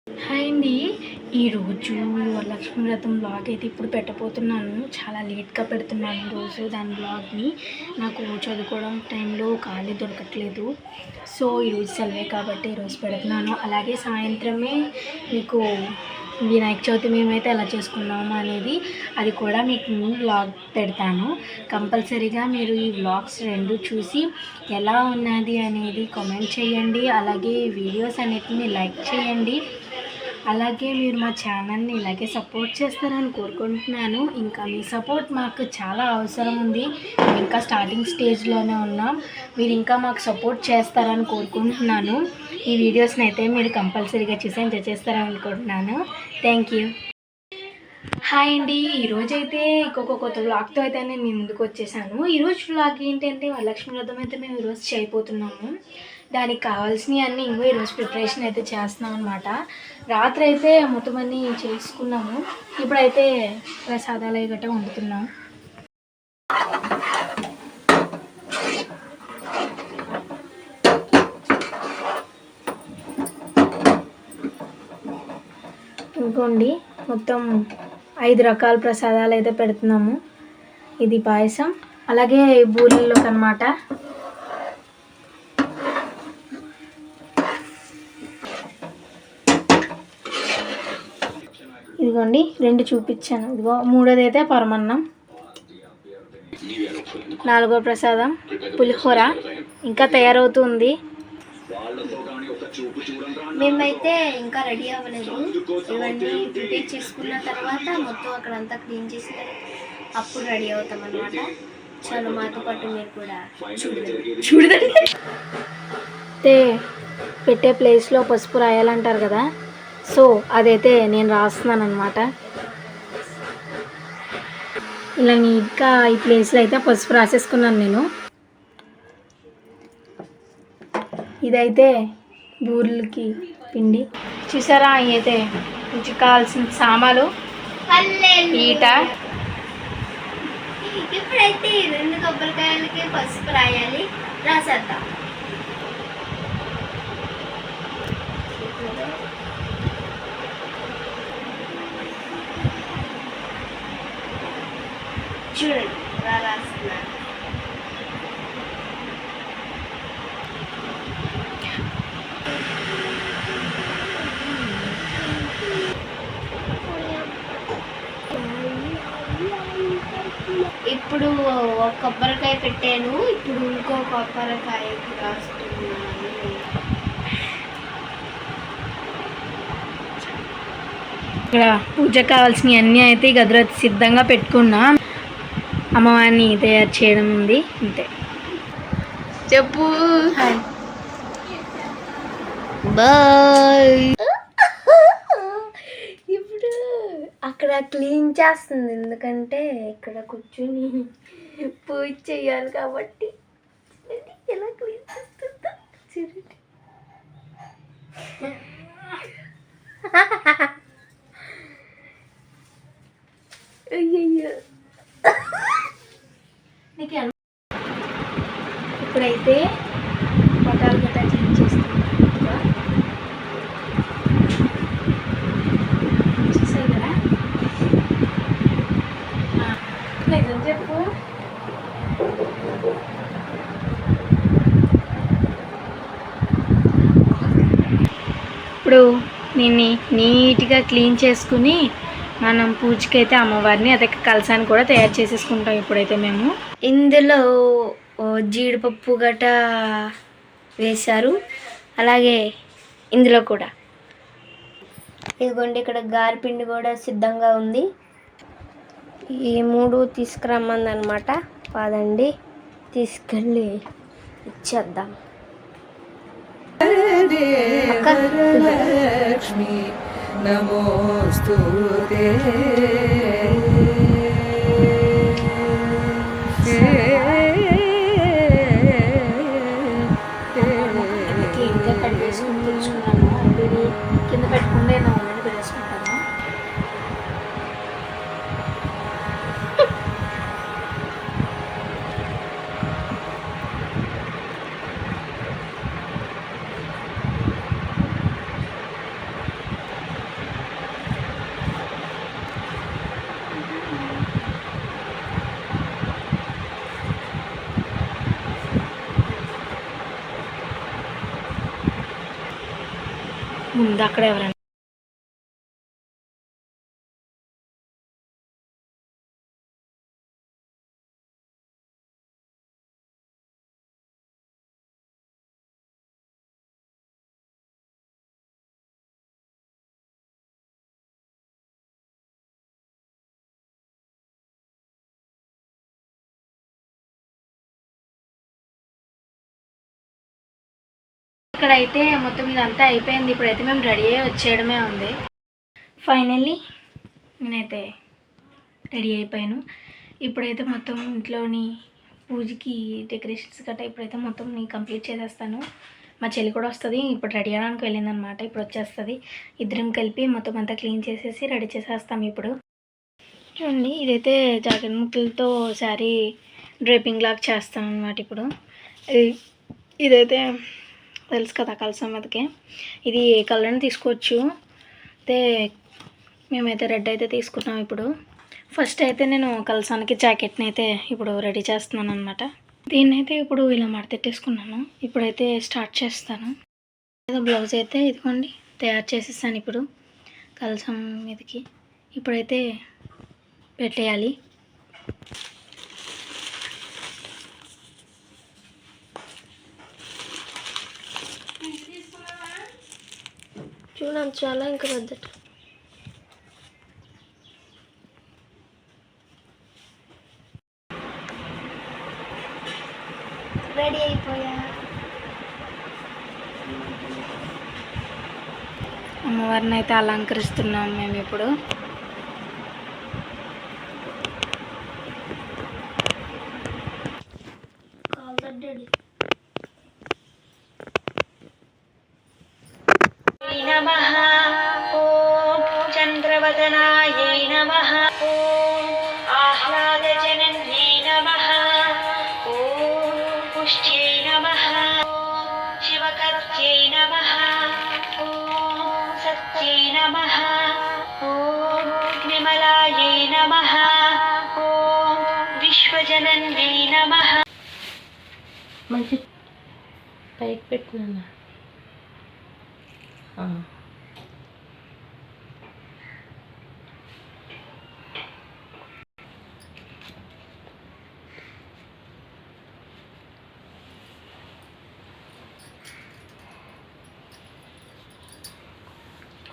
Hi అండి. ఈరోజు వరలక్ష్మి వ్రతం బ్లాగ్ అయితే ఇప్పుడు పెట్టబోతున్నాను. చాలా లేట్గా పెడుతున్నాను ఈరోజు దాని బ్లాగ్ని. నాకు చదువుకోవడం టైంలో ఖాళీ దొరకట్లేదు. సో ఈరోజు సెలవే కాబట్టి ఈరోజు పెడుతున్నాను. అలాగే సాయంత్రమే మీకు వినాయక చవితి మేమైతే ఎలా చేసుకున్నాము అనేది అది కూడా మీకు వ్లాగ్ పెడతాను. కంపల్సరీగా మీరు ఈ వ్లాగ్స్ రెండు చూసి ఎలా ఉన్నది అనేది కామెంట్ చేయండి. అలాగే వీడియోస్ అన్నిటిని లైక్ చేయండి. అలాగే మీరు మా ఛానల్ని ఇలాగే సపోర్ట్ చేస్తారని కోరుకుంటున్నాను. ఇంకా మీ సపోర్ట్ మాకు చాలా అవసరం ఉంది. మేము ఇంకా స్టార్టింగ్ స్టేజ్లోనే ఉన్నాం. మీరు ఇంకా మాకు సపోర్ట్ చేస్తారని కోరుకుంటున్నాను. ఈ వీడియోస్ని అయితే మీరు కంపల్సరీగా చూసి ఎంజాయ్ చేస్తారని అనుకుంటున్నాను. Thank you. హాయ్ అండి. ఈరోజైతే ఇంకొక కొత్త వ్లాగ్తో అయితే నేను ముందుకు వచ్చేసాను. ఈరోజు వ్లాగ్ ఏంటంటే వరలక్ష్మి వ్రతం అయితే మేము ఈరోజు చేయబోతున్నాము. దానికి కావాల్సినవి అన్నీ ఇంకో ఈరోజు ప్రిపరేషన్ అయితే చేస్తున్నాం అనమాట. రాత్రి అయితే మొత్తం అన్నీ చేసుకున్నాము. ఇప్పుడైతే ప్రసాదాలు గట్రా వండుతున్నాం. ఇంకోండి మొత్తం 5 రకాల ప్రసాదాలు అయితే పెడుతున్నాము. ఇది పాయసం, అలాగే బూరెల్లోకి అనమాట. ఇదిగోండి 2 చూపించాను. ఇదిగో 3వది అయితే పరమన్నం, 4వ ప్రసాదం పులిహోర ఇంకా తయారవుతుంది. మేమైతే ఇంకా రెడీ అవ్వలేదు. ఇవన్నీ ప్రిపేర్ చేసుకున్న తర్వాత మొత్తం అక్కడంతా క్లీన్ చేసిన అప్పుడు రెడీ అవుతాం అన్నమాట. చాలా మాతో పాటు మీరు కూడా చూడండి. అయితే పెట్టే ప్లేస్లో పసుపు రాయాలంటారు కదా, సో అదైతే నేను రాస్తున్నాను అనమాట. ఇలా నీట్గా ఈ ప్లేస్లో అయితే పసుపు రాసేసుకున్నాను నేను. ఇదైతే బూరెలకి పిండి చూసారా. అయితే కొంచెం కావాల్సిన సామాలు, ఈట. ఇప్పుడైతే 2 కొబ్బరికాయలకి పసుపు రాయాలి. రాసేద్దాం. చూడండి రాస్తున్నాను. ఇప్పుడు ఒక కొబ్బరికాయ పెట్టాను. ఇప్పుడు ఇంకో కొబ్బరికాయ రాస్తున్నాను. ఇక్కడ పూజ కావాల్సినవి అన్నీ అయితే ఈ గదిలో సిద్ధంగా పెట్టుకున్నా. అమ్మవారిని తయారు చేయడం ఉంది అంతే. చెప్పు హాయ్ బాయ్. ఇప్పుడు అక్కడ క్లీన్ చేస్తుంది, ఎందుకంటే ఇక్కడ కూర్చుని పూజ చేయాలి కాబట్టి. ఎలా క్లీన్ చేస్తుందో చూడండి. అయ్యయ్యో. ఇప్పుడైతే పటాలు గట్టా చేంజ్ చేస్తున్నాను. చూసారు కదా. నిజం చెప్పు. ఇప్పుడు దీన్ని నీట్గా క్లీన్ చేసుకుని మనం పూజకైతే అమ్మవారిని అదే కలసాన్ని కూడా తయారు చేసేసుకుంటాం. ఇప్పుడైతే మేము ఇందులో జీడిపప్పు గట్ట వేశారు. అలాగే ఇందులో కూడా ఇదిగోండి ఇక్కడ గారెపిండి కూడా సిద్ధంగా ఉంది. ఈ 3 తీసుకురమ్మంది అనమాట. పదండి తీసుకెళ్ళి ఇచ్చేద్దాం. లక్ష్మి నమోస్తుతే. క్లీన్గా కడిగేసుకుని తెచ్చుకున్నాను. ఇది కింద పెట్టుకుంటే నా ఆల్రెడీ పెట్టేసుకుంటాను. ముందు అక్కడ ఎవరైనా ఇక్కడైతే మొత్తం ఇదంతా అయిపోయింది. ఇప్పుడైతే మేము రెడీ అయ్యి వచ్చేయడమే ఉంది. ఫైనల్లీ నేనైతే రెడీ అయిపోయాను. ఇప్పుడైతే మొత్తం ఇంట్లోని పూజకి డెకరేషన్స్ గట్రా ఇప్పుడైతే మొత్తం నేను కంప్లీట్ చేసేస్తాను. మా చెల్లి కూడా వస్తుంది. ఇప్పుడు రెడీ అవ్వడానికి వెళ్ళిందనమాట. ఇప్పుడు వచ్చేస్తుంది. ఇద్దరం కలిపి మొత్తం అంతా క్లీన్ చేసేసి రెడీ చేసేస్తాం. ఇప్పుడు చూడండి, ఇదైతే జాకెట్ ముక్కలతో శారీ డ్రేపింగ్ లాగా చేస్తాను అనమాట. ఇప్పుడు ఇదైతే తెలుసు కదా, కలసం మీదకి ఇది ఏ కలర్ని తీసుకోవచ్చు. అయితే మేమైతే రెడ్ అయితే తీసుకున్నాం. ఇప్పుడు ఫస్ట్ అయితే నేను కలసానికి జాకెట్ని అయితే ఇప్పుడు రెడీ చేస్తున్నాను అనమాట. దీన్ని అయితే ఇప్పుడు ఇలా మడతెట్టేసుకున్నాను. ఇప్పుడైతే స్టార్ట్ చేస్తాను. బ్లౌజ్ అయితే ఇదిగోండి తయారు చేసేసాను. ఇప్పుడు కలసం మీదకి ఇప్పుడైతే పెట్టేయాలి. చూడండి, చాలా ఇంకా పెద్దట రెడీ అయిపోయా. అమ్మవారిని అయితే అలంకరిస్తున్నాం మేము ఇప్పుడు. నమః ఓం చంద్రవదనాయై నమః ఓం ఆహ్లాదజనన్యై నమః ఓం పుష్ట్యై నమః ఓం శివకర్త్యై నమః ఓం సత్యై నమః ఓం విమలాయై నమః ఓం విశ్వజనన్యై నమః. మంచి పైకి పెట్టినా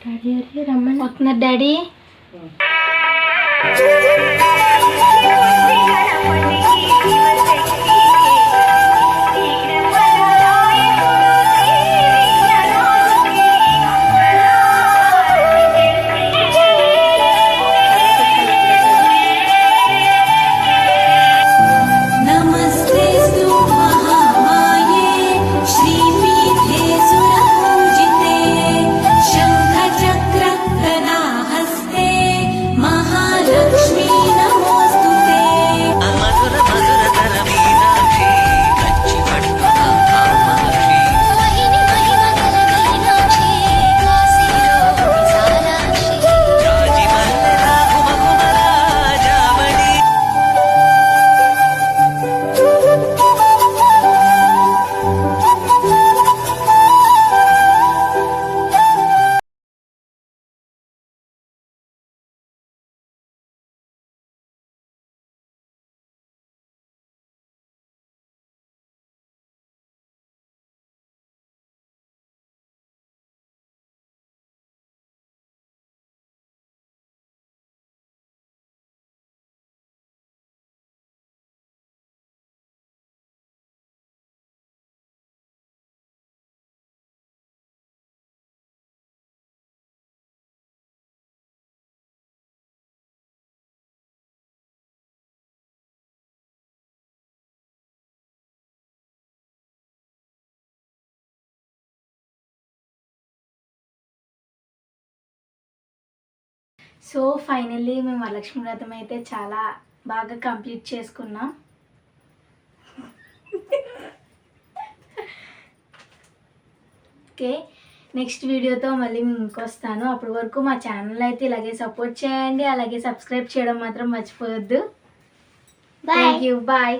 డాడీ అరే రమ్మని వస్తున్నారు డాడీ. సో ఫైనల్లీ మేము వరలక్ష్మి వ్రతం అయితే చాలా బాగా కంప్లీట్ చేసుకున్నాం. ఓకే, నెక్స్ట్ వీడియోతో మళ్ళీ మేము ఇంకొస్తాను. అప్పటి వరకు మా ఛానల్ అయితే ఇలాగే సపోర్ట్ చేయండి. అలాగే సబ్స్క్రైబ్ చేయడం మాత్రం మర్చిపోవద్దు. Thank you, bye.